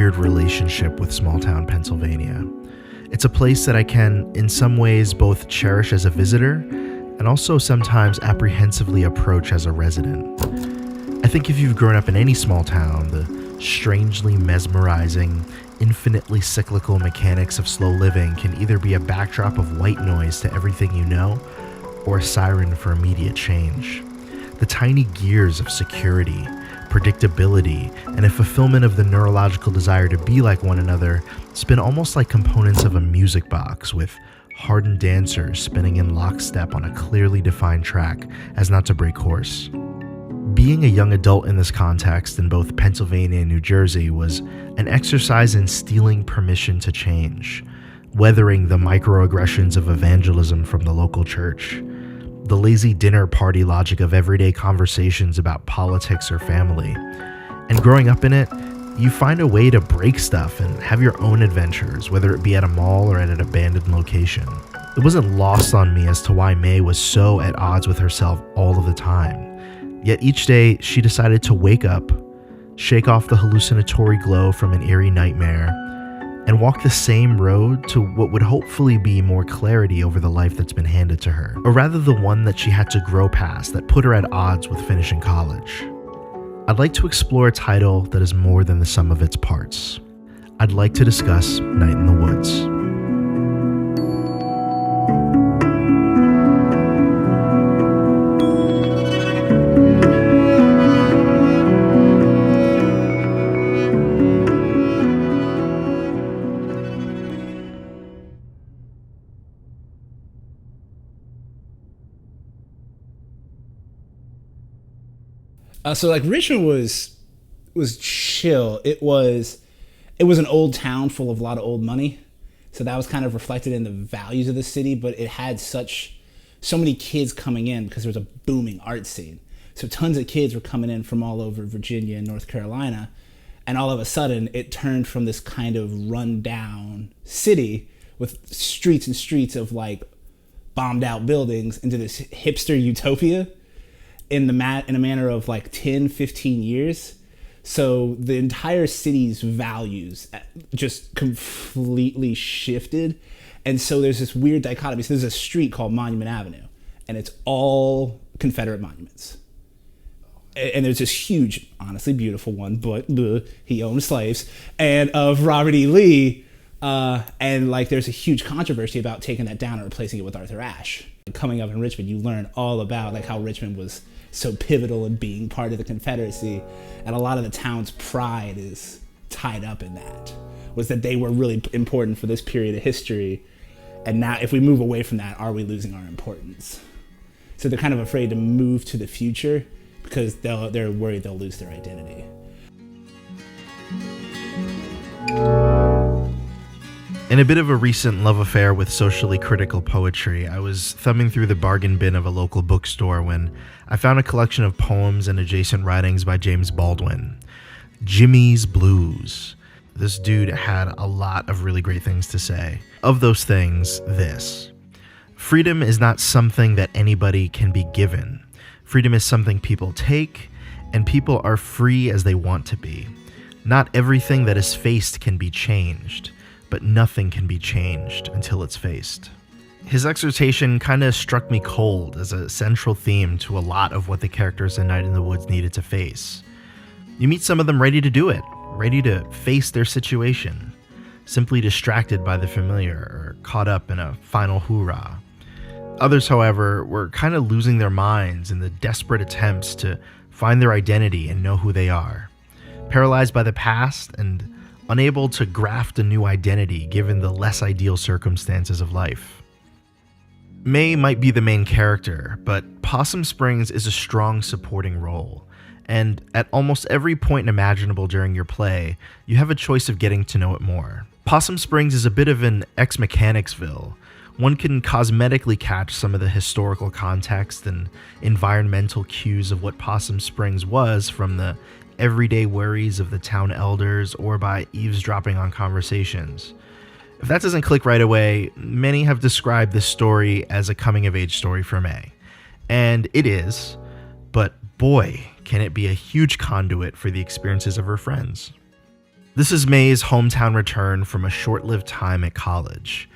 weird relationship with small-town Pennsylvania. It's a place that I can, in some ways, both cherish as a visitor and also sometimes apprehensively approach as a resident. I think if you've grown up in any small town, the strangely mesmerizing, infinitely cyclical mechanics of slow living can either be a backdrop of white noise to everything you know, or a siren for immediate change. The tiny gears of security, predictability, and a fulfillment of the neurological desire to be like one another spin almost like components of a music box, with hardened dancers spinning in lockstep on a clearly defined track as not to break course. Being a young adult in this context in both Pennsylvania and New Jersey was an exercise in stealing permission to change, weathering the microaggressions of evangelism from the local church, the lazy dinner party logic of everyday conversations about politics or family. And growing up in it, you find a way to break stuff and have your own adventures, whether it be at a mall or at an abandoned location. It wasn't lost on me as to why May was so at odds with herself all of the time. Yet each day, she decided to wake up, shake off the hallucinatory glow from an eerie nightmare, and walk the same road to what would hopefully be more clarity over the life that's been handed to her, or rather the one that she had to grow past that put her at odds with finishing college. I'd like to explore a title that is more than the sum of its parts. I'd like to discuss Night in the Woods. So like Richmond was chill. It was an old town full of a lot of old money. So that was kind of reflected in the values of the city, but it had so many kids coming in because there was a booming art scene. So tons of kids were coming in from all over Virginia and North Carolina. And all of a sudden it turned from this kind of run down city with streets and streets of like bombed out buildings into this hipster utopia in a manner of like 10, 15 years. So the entire city's values just completely shifted. And so there's this weird dichotomy. So there's a street called Monument Avenue, and it's all Confederate monuments. And there's this huge, honestly beautiful one, but he owned slaves, and of Robert E. Lee. And like there's a huge controversy about taking that down and replacing it with Arthur Ashe. Coming up in Richmond, you learn all about like how Richmond was so pivotal in being part of the Confederacy, and a lot of the town's pride is tied up in that, was that they were really important for this period of history, and now if we move away from that, are we losing our importance? So they're kind of afraid to move to the future because they're worried they'll lose their identity. In a bit of a recent love affair with socially critical poetry, I was thumbing through the bargain bin of a local bookstore when I found a collection of poems and adjacent writings by James Baldwin. Jimmy's Blues. This dude had a lot of really great things to say. Of those things, this. Freedom is not something that anybody can be given. Freedom is something people take, and people are free as they want to be. Not everything that is faced can be changed, but nothing can be changed until it's faced. His exhortation kind of struck me cold as a central theme to a lot of what the characters in Night in the Woods needed to face. You meet some of them ready to do it, ready to face their situation, simply distracted by the familiar or caught up in a final hoorah. Others, however, were kind of losing their minds in the desperate attempts to find their identity and know who they are, paralyzed by the past and unable to graft a new identity given the less ideal circumstances of life. May might be the main character, but Possum Springs is a strong supporting role, and at almost every point imaginable during your play, you have a choice of getting to know it more. Possum Springs is a bit of an ex-Mechanicsville. One can cosmetically catch some of the historical context and environmental cues of what Possum Springs was from the everyday worries of the town elders or by eavesdropping on conversations. If that doesn't click right away, many have described this story as a coming-of-age story for May. And it is, but boy, can it be a huge conduit for the experiences of her friends. This is May's hometown return from a short-lived time at college.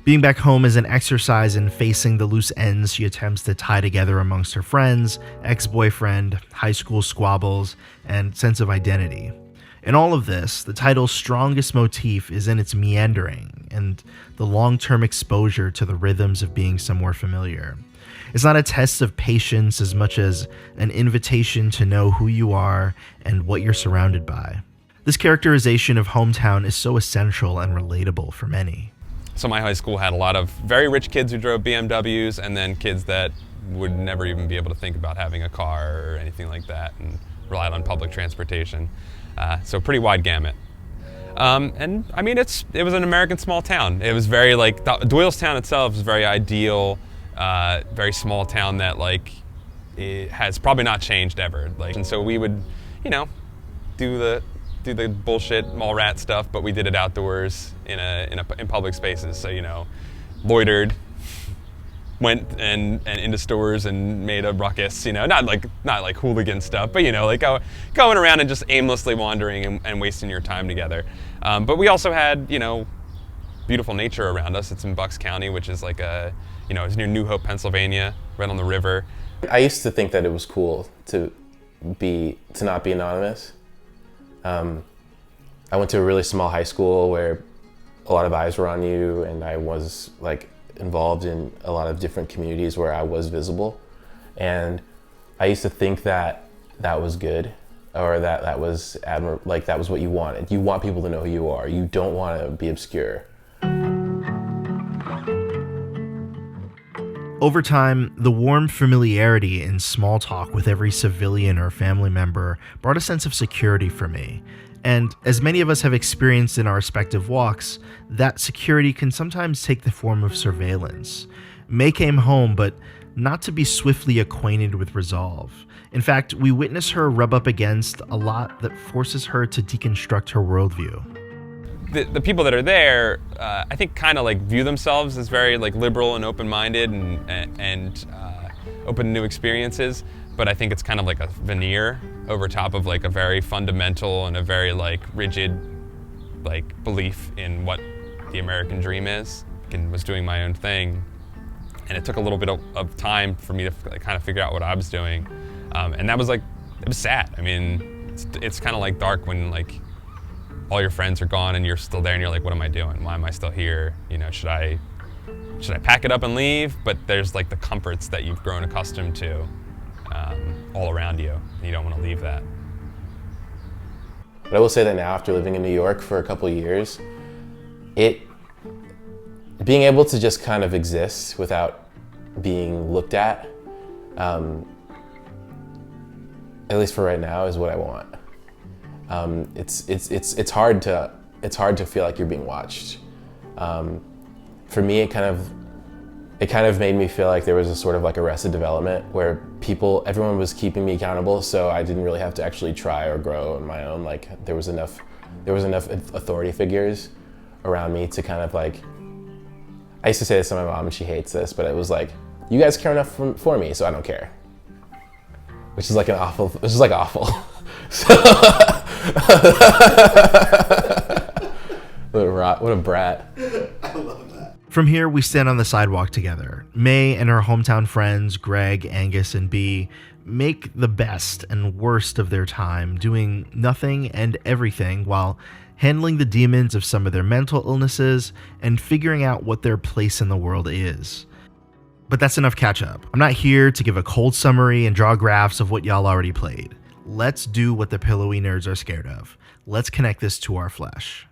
Being back home is an exercise in facing the loose ends she attempts to tie together amongst her friends, ex-boyfriend, high school squabbles, and sense of identity. In all of this, the title's strongest motif is in its meandering and the long-term exposure to the rhythms of being somewhere familiar. It's not a test of patience as much as an invitation to know who you are and what you're surrounded by. This characterization of hometown is so essential and relatable for many. So my high school had a lot of very rich kids who drove BMWs, and then kids that would never even be able to think about having a car or anything like that, and relied on public transportation. So pretty wide gamut. And I mean, it was an American small town. It was very like, Doylestown itself is very ideal, very small town that like, it has probably not changed ever. Like, and so we would, you know, do the bullshit mall rat stuff, but we did it outdoors in public spaces. So, you know, loitered, went and into stores and made a ruckus, you know, not like hooligan stuff, but, you know, like going around and just aimlessly wandering and wasting your time together. But we also had, you know, beautiful nature around us. It's in Bucks County, which is like it's near New Hope, Pennsylvania, right on the river. I used to think that it was cool to not be anonymous. I went to a really small high school where a lot of eyes were on you, and I was like involved in a lot of different communities where I was visible. And I used to think that that was good, or that was like that was what you wanted. You want people to know who you are. You don't want to be obscure. Over time, the warm familiarity and small talk with every civilian or family member brought a sense of security for me. And as many of us have experienced in our respective walks, that security can sometimes take the form of surveillance. May came home, but not to be swiftly acquainted with resolve. In fact, we witness her rub up against a lot that forces her to deconstruct her worldview. The people that are there, I think, kind of like view themselves as very like liberal and open-minded and open to new experiences. But I think it's kind of like a veneer over top of like a very fundamental and a very like rigid like belief in what the American dream is. And was doing my own thing, and it took a little bit of time for me to like, kind of figure out what I was doing, and that was like, it was sad. I mean, it's kind of like dark when like all your friends are gone and you're still there and you're like, what am I doing? Why am I still here? You know, should I pack it up and leave? But there's like the comforts that you've grown accustomed to all around you, and you don't want to leave that. But I will say that now, after living in New York for a couple of years, being able to just kind of exist without being looked at least for right now, is what I want. It's hard to feel like you're being watched. For me, it kind of made me feel like there was a sort of like Arrested Development where everyone was keeping me accountable, so I didn't really have to actually try or grow on my own. Like there was enough authority figures around me to kind of like, I used to say this to my mom and she hates this, but it was like, you guys care enough for me, so I don't care. Which is like awful. So, what a brat. I love that. From here, we stand on the sidewalk together. May and her hometown friends, Greg, Angus, and B, make the best and worst of their time, doing nothing and everything while handling the demons of some of their mental illnesses and figuring out what their place in the world is. But that's enough catch up. I'm not here to give a cold summary and draw graphs of what y'all already played. Let's do what the pillowy nerds are scared of. Let's connect this to our flesh.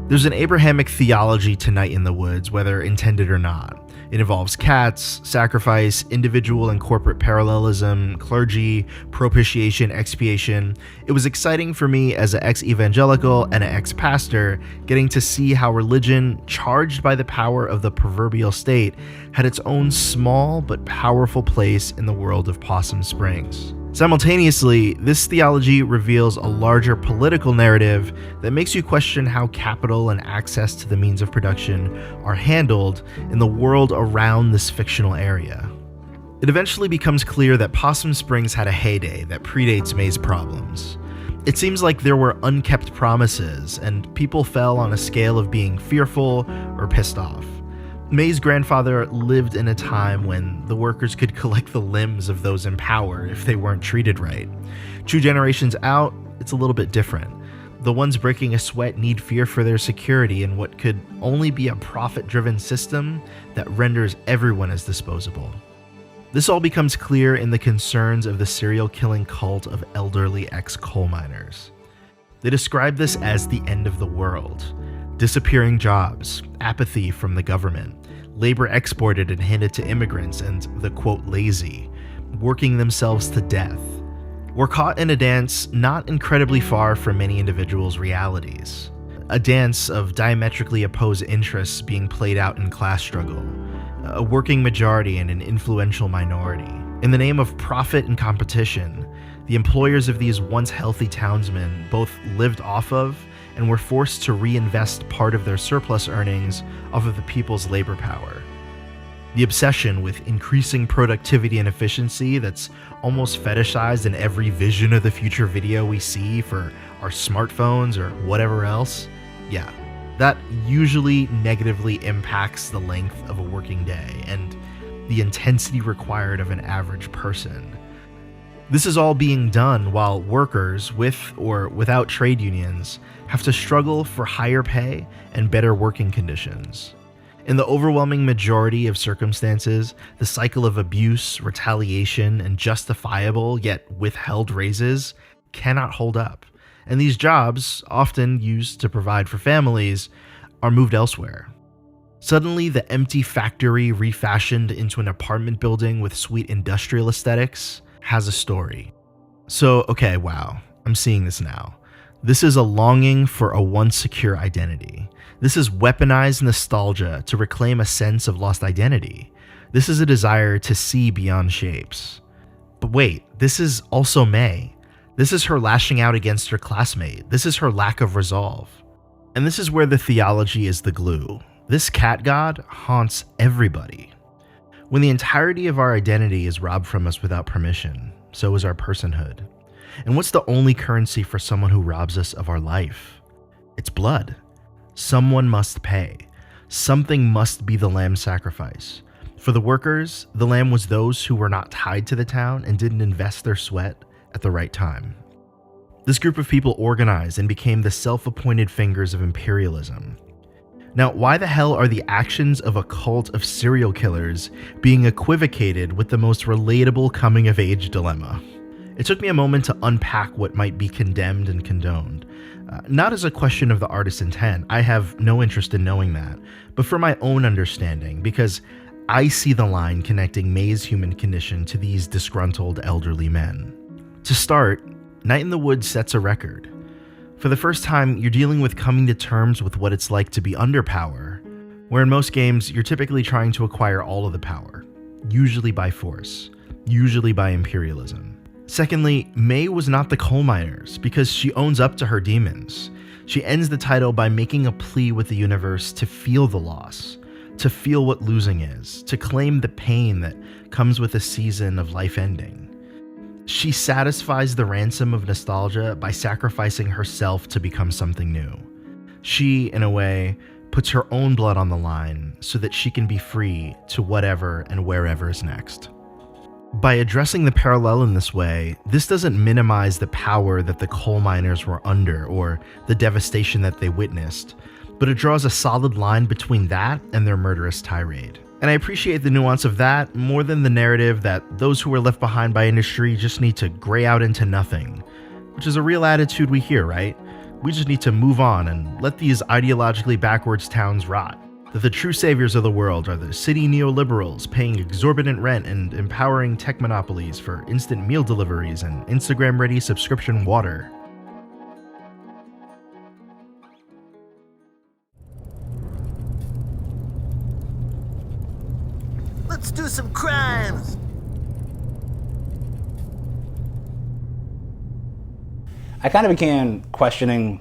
There's an Abrahamic theology to Night in the Woods, whether intended or not. It involves cats, sacrifice, individual and corporate parallelism, clergy, propitiation, expiation. It was exciting for me as an ex-evangelical and an ex-pastor, getting to see how religion, charged by the power of the proverbial state, had its own small but powerful place in the world of Possum Springs. Simultaneously, this theology reveals a larger political narrative that makes you question how capital and access to the means of production are handled in the world around this fictional area. It eventually becomes clear that Possum Springs had a heyday that predates May's problems. It seems like there were unkept promises, and people fell on a scale of being fearful or pissed off. May's grandfather lived in a time when the workers could collect the limbs of those in power if they weren't treated right. 2 generations out, it's a little bit different. The ones breaking a sweat need fear for their security in what could only be a profit-driven system that renders everyone as disposable. This all becomes clear in the concerns of the serial-killing cult of elderly ex-coal miners. They describe this as the end of the world. Disappearing jobs, apathy from the government, labor exported and handed to immigrants, and the quote lazy, working themselves to death. We're caught in a dance not incredibly far from many individuals' realities. A dance of diametrically opposed interests being played out in class struggle. A working majority and an influential minority. In the name of profit and competition, the employers of these once healthy townsmen both lived off of and were forced to reinvest part of their surplus earnings off of the people's labor power. The obsession with increasing productivity and efficiency that's almost fetishized in every vision of the future video we see for our smartphones or whatever else, yeah, that usually negatively impacts the length of a working day and the intensity required of an average person. This is all being done while workers, with or without trade unions, have to struggle for higher pay and better working conditions. In the overwhelming majority of circumstances, the cycle of abuse, retaliation, and justifiable yet withheld raises cannot hold up, and these jobs, often used to provide for families, are moved elsewhere. Suddenly, the empty factory refashioned into an apartment building with sweet industrial aesthetics has a story. So, okay, wow, I'm seeing this now. This is a longing for a once secure identity. This is weaponized nostalgia to reclaim a sense of lost identity. This is a desire to see beyond shapes. But wait, this is also May. This is her lashing out against her classmate. This is her lack of resolve. And this is where the theology is the glue. This cat god haunts everybody. When the entirety of our identity is robbed from us without permission, so is our personhood. And what's the only currency for someone who robs us of our life? It's blood. Someone must pay. Something must be the lamb sacrifice. For the workers, the lamb was those who were not tied to the town and didn't invest their sweat at the right time. This group of people organized and became the self-appointed fingers of imperialism. Now, why the hell are the actions of a cult of serial killers being equivocated with the most relatable coming-of-age dilemma? It took me a moment to unpack what might be condemned and condoned. Not as a question of the artist's intent, I have no interest in knowing that, but for my own understanding, because I see the line connecting May's human condition to these disgruntled elderly men. To start, Night in the Woods sets a record. For the first time, you're dealing with coming to terms with what it's like to be under power, where in most games, you're typically trying to acquire all of the power, usually by force, usually by imperialism. Secondly, May was not the coal miners because she owns up to her demons. She ends the title by making a plea with the universe to feel the loss, to feel what losing is, to claim the pain that comes with a season of life ending. She satisfies the ransom of nostalgia by sacrificing herself to become something new. She, in a way, puts her own blood on the line so that she can be free to whatever and wherever is next. By addressing the parallel in this way, this doesn't minimize the power that the coal miners were under or the devastation that they witnessed, but it draws a solid line between that and their murderous tirade. And I appreciate the nuance of that more than the narrative that those who were left behind by industry just need to gray out into nothing, which is a real attitude we hear, right? We just need to move on and let these ideologically backwards towns rot. That the true saviors of the world are the city neoliberals paying exorbitant rent and empowering tech monopolies for instant meal deliveries and Instagram-ready subscription water. Let's do some crimes! I kind of began questioning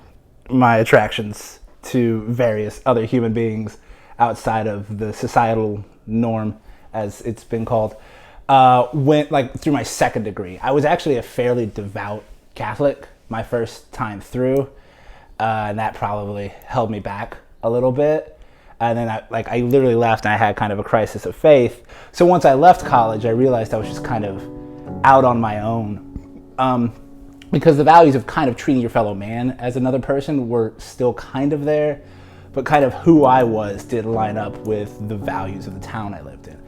my attractions to various other human beings outside of the societal norm, as it's been called, through my second degree. I was actually a fairly devout Catholic my first time through, and that probably held me back a little bit. And then I literally left and I had kind of a crisis of faith. So once I left college, I realized I was just kind of out on my own. Because the values of kind of treating your fellow man as another person were still kind of there, but kind of who I was didn't line up with the values of the town I lived in.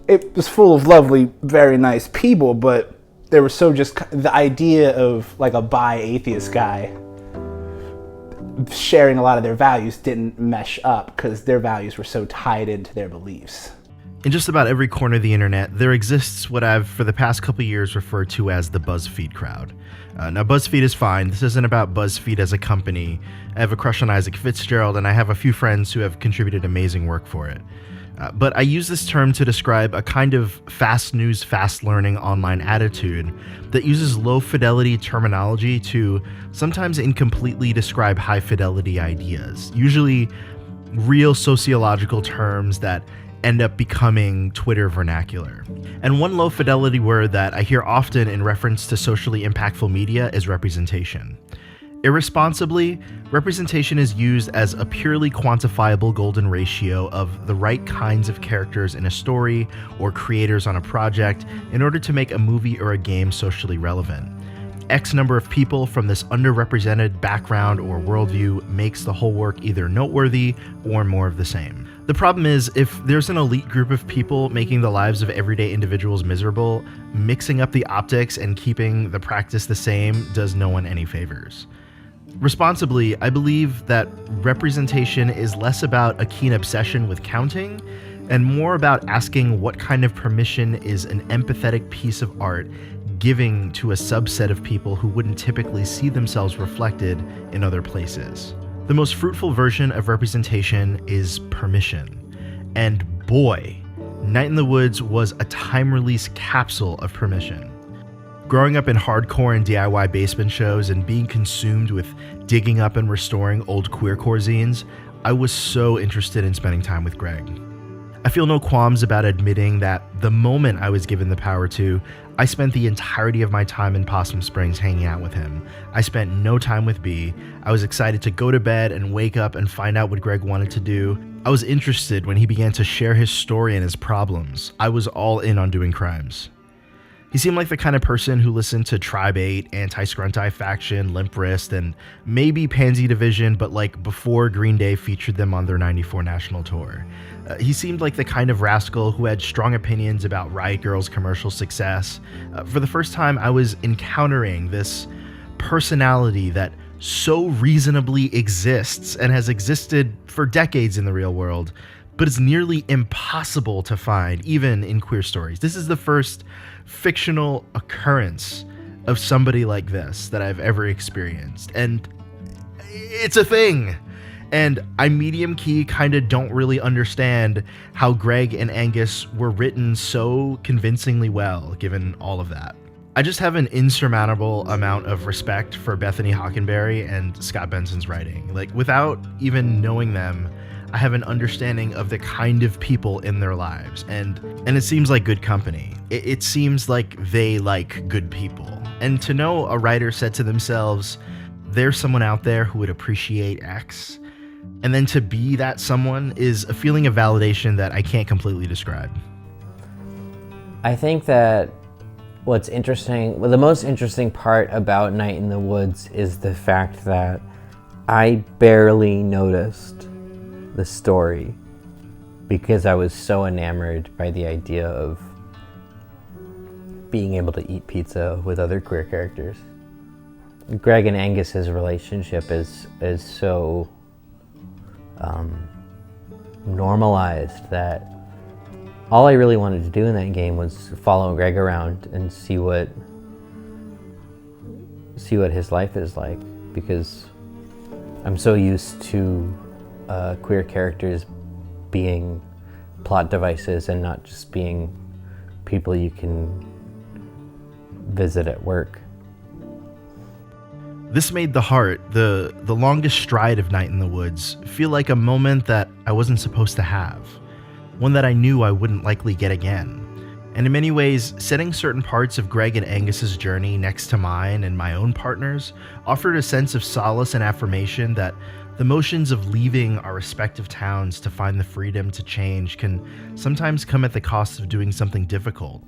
It was full of lovely, very nice people, but they were so just, the idea of like a bi-atheist guy sharing a lot of their values didn't mesh up because their values were so tied into their beliefs. In just about every corner of the internet, there exists what I've, for the past couple years, referred to as the BuzzFeed crowd. Now, BuzzFeed is fine. This isn't about BuzzFeed as a company. I have a crush on Isaac Fitzgerald, and I have a few friends who have contributed amazing work for it. But I use this term to describe a kind of fast news, fast learning online attitude that uses low fidelity terminology to sometimes incompletely describe high fidelity ideas, usually real sociological terms that end up becoming Twitter vernacular. And one low fidelity word that I hear often in reference to socially impactful media is representation. Irresponsibly, representation is used as a purely quantifiable golden ratio of the right kinds of characters in a story or creators on a project in order to make a movie or a game socially relevant. X number of people from this underrepresented background or worldview makes the whole work either noteworthy or more of the same. The problem is, if there's an elite group of people making the lives of everyday individuals miserable, mixing up the optics and keeping the practice the same does no one any favors. Responsibly, I believe that representation is less about a keen obsession with counting and more about asking what kind of permission is an empathetic piece of art giving to a subset of people who wouldn't typically see themselves reflected in other places. The most fruitful version of representation is permission. And boy, Night in the Woods was a time-release capsule of permission. Growing up in hardcore and DIY basement shows and being consumed with digging up and restoring old queercore zines, I was so interested in spending time with Greg. I feel no qualms about admitting that the moment I was given the power to, I spent the entirety of my time in Possum Springs hanging out with him. I spent no time with B. I was excited to go to bed and wake up and find out what Greg wanted to do. I was interested when he began to share his story and his problems. I was all in on doing crimes. He seemed like the kind of person who listened to Tribe 8, Anti-Scrunti Faction, Limp Wrist, and maybe Pansy Division, but like before Green Day featured them on their '94 national tour. He seemed like the kind of rascal who had strong opinions about Riot Girl's commercial success. For the first time, I was encountering this personality that so reasonably exists and has existed for decades in the real world, but it's nearly impossible to find, even in queer stories. This is the first fictional occurrence of somebody like this that I've ever experienced, and it's a thing. And I medium key kind of don't really understand how Greg and Angus were written so convincingly well, given all of that. I just have an insurmountable amount of respect for Bethany Hockenberry and Scott Benson's writing. Like, without even knowing them, I have an understanding of the kind of people in their lives, and it seems like good company. It seems like they like good people. And to know a writer said to themselves, there's someone out there who would appreciate X, and then to be that someone is a feeling of validation that I can't completely describe. I think that what's interesting, well, the most interesting part about Night in the Woods is the fact that I barely noticed the story because I was so enamored by the idea of being able to eat pizza with other queer characters. Greg and Angus's relationship is so normalized that all I really wanted to do in that game was follow Greg around and see what his life is like, because I'm so used to queer characters being plot devices and not just being people you can visit at work. This made the heart, the longest stride of Night in the Woods, feel like a moment that I wasn't supposed to have. One that I knew I wouldn't likely get again. And in many ways, setting certain parts of Greg and Angus's journey next to mine and my own partners offered a sense of solace and affirmation that the motions of leaving our respective towns to find the freedom to change can sometimes come at the cost of doing something difficult.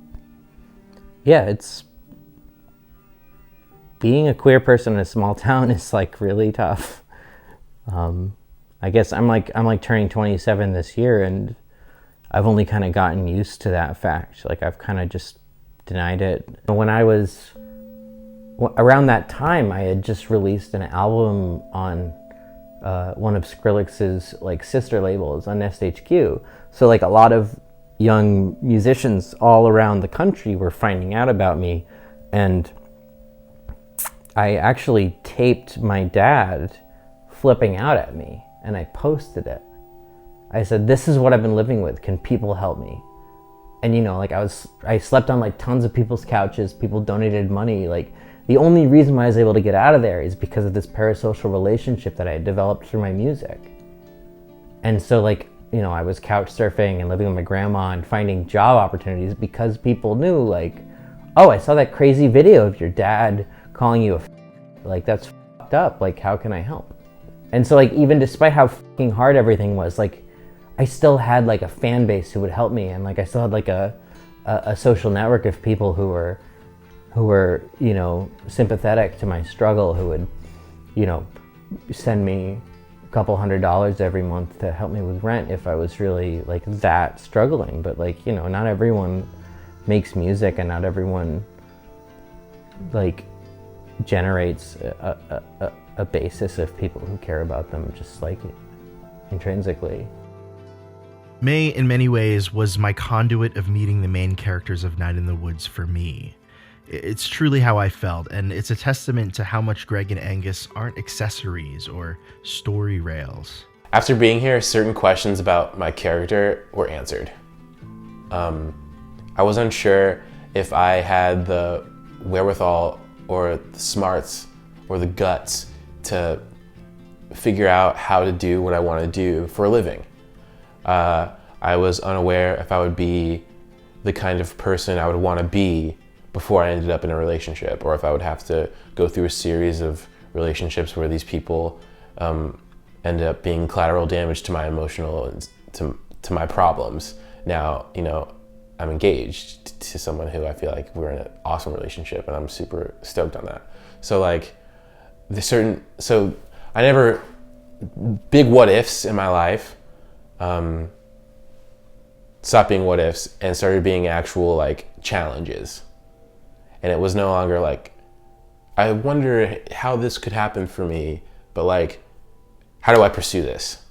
Yeah, being a queer person in a small town is like really tough. I guess I'm like turning 27 this year, and I've only kind of gotten used to that fact. Like I've kind of just denied it. When I was around that time, I had just released an album on one of Skrillex's like sister labels on SHQ. So like a lot of young musicians all around the country were finding out about me, and I actually taped my dad flipping out at me, and I posted it. I said, "This is what I've been living with. Can people help me?" And like I slept on like tons of people's couches. People donated money. Like the only reason why I was able to get out of there is because of this parasocial relationship that I had developed through my music. And so like, I was couch surfing and living with my grandma and finding job opportunities because people knew like, "Oh, I saw that crazy video of your dad calling you like that's fucked up. Like, how can I help?" And so like, even despite how fucking hard everything was, like I still had like a fan base who would help me, and like I still had like a social network of people who were sympathetic to my struggle, who would send me a couple $100 every month to help me with rent if I was really like that struggling. But like not everyone makes music, and not everyone like generates a basis of people who care about them just like intrinsically. May, in many ways, was my conduit of meeting the main characters of Night in the Woods for me. It's truly how I felt, and it's a testament to how much Greg and Angus aren't accessories or story rails. After being here, certain questions about my character were answered. I was unsure if I had the wherewithal or the smarts or the guts to figure out how to do what I want to do for a living. I was unaware if I would be the kind of person I would want to be before I ended up in a relationship, or if I would have to go through a series of relationships where these people end up being collateral damage to my emotional and to my problems. Now, I'm engaged to someone who I feel like we're in an awesome relationship, and I'm super stoked on that. So like I never, big what ifs in my life, stopped being what ifs and started being actual like challenges. And it was no longer like, I wonder how this could happen for me, but like, how do I pursue this?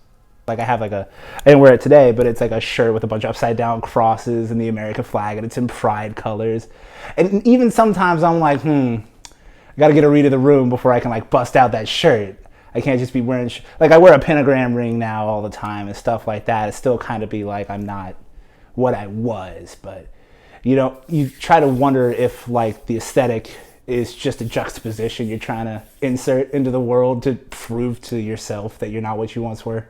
Like I have like I didn't wear it today, but it's like a shirt with a bunch of upside down crosses and the American flag, and it's in pride colors. And even sometimes I'm like, I gotta get a read of the room before I can like bust out that shirt. I can't just be wearing, like I wear a pentagram ring now all the time and stuff like that. It still kind of be like, I'm not what I was, but you try to wonder if like the aesthetic is just a juxtaposition you're trying to insert into the world to prove to yourself that you're not what you once were.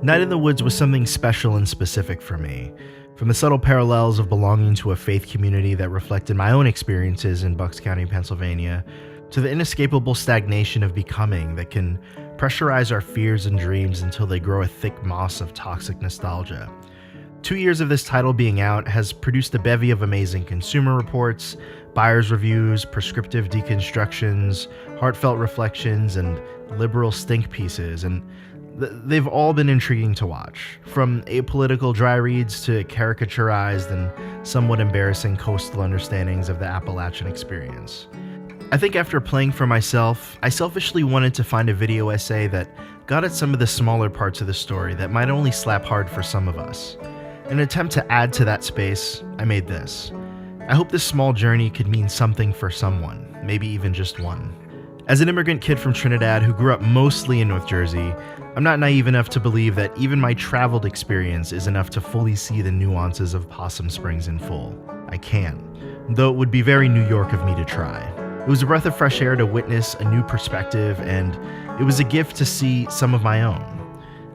Night in the Woods was something special and specific for me. From the subtle parallels of belonging to a faith community that reflected my own experiences in Bucks County, Pennsylvania, to the inescapable stagnation of becoming that can pressurize our fears and dreams until they grow a thick moss of toxic nostalgia. 2 years of this title being out has produced a bevy of amazing consumer reports, buyer's reviews, prescriptive deconstructions, heartfelt reflections, and liberal stink pieces, and they've all been intriguing to watch, from apolitical dry reads to caricaturized and somewhat embarrassing coastal understandings of the Appalachian experience. I think after playing for myself, I selfishly wanted to find a video essay that got at some of the smaller parts of the story that might only slap hard for some of us. In an attempt to add to that space, I made this. I hope this small journey could mean something for someone, maybe even just one. As an immigrant kid from Trinidad who grew up mostly in North Jersey, I'm not naive enough to believe that even my traveled experience is enough to fully see the nuances of Possum Springs in full. I can, though it would be very New York of me to try. It was a breath of fresh air to witness a new perspective, and it was a gift to see some of my own.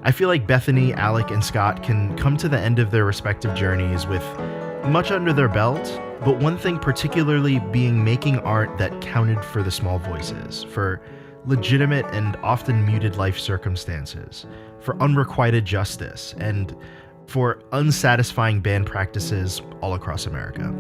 I feel like Bethany, Alec, and Scott can come to the end of their respective journeys with much under their belt, but one thing particularly being making art that counted for the small voices, for legitimate and often muted life circumstances, for unrequited justice, and for unsatisfying band practices all across America.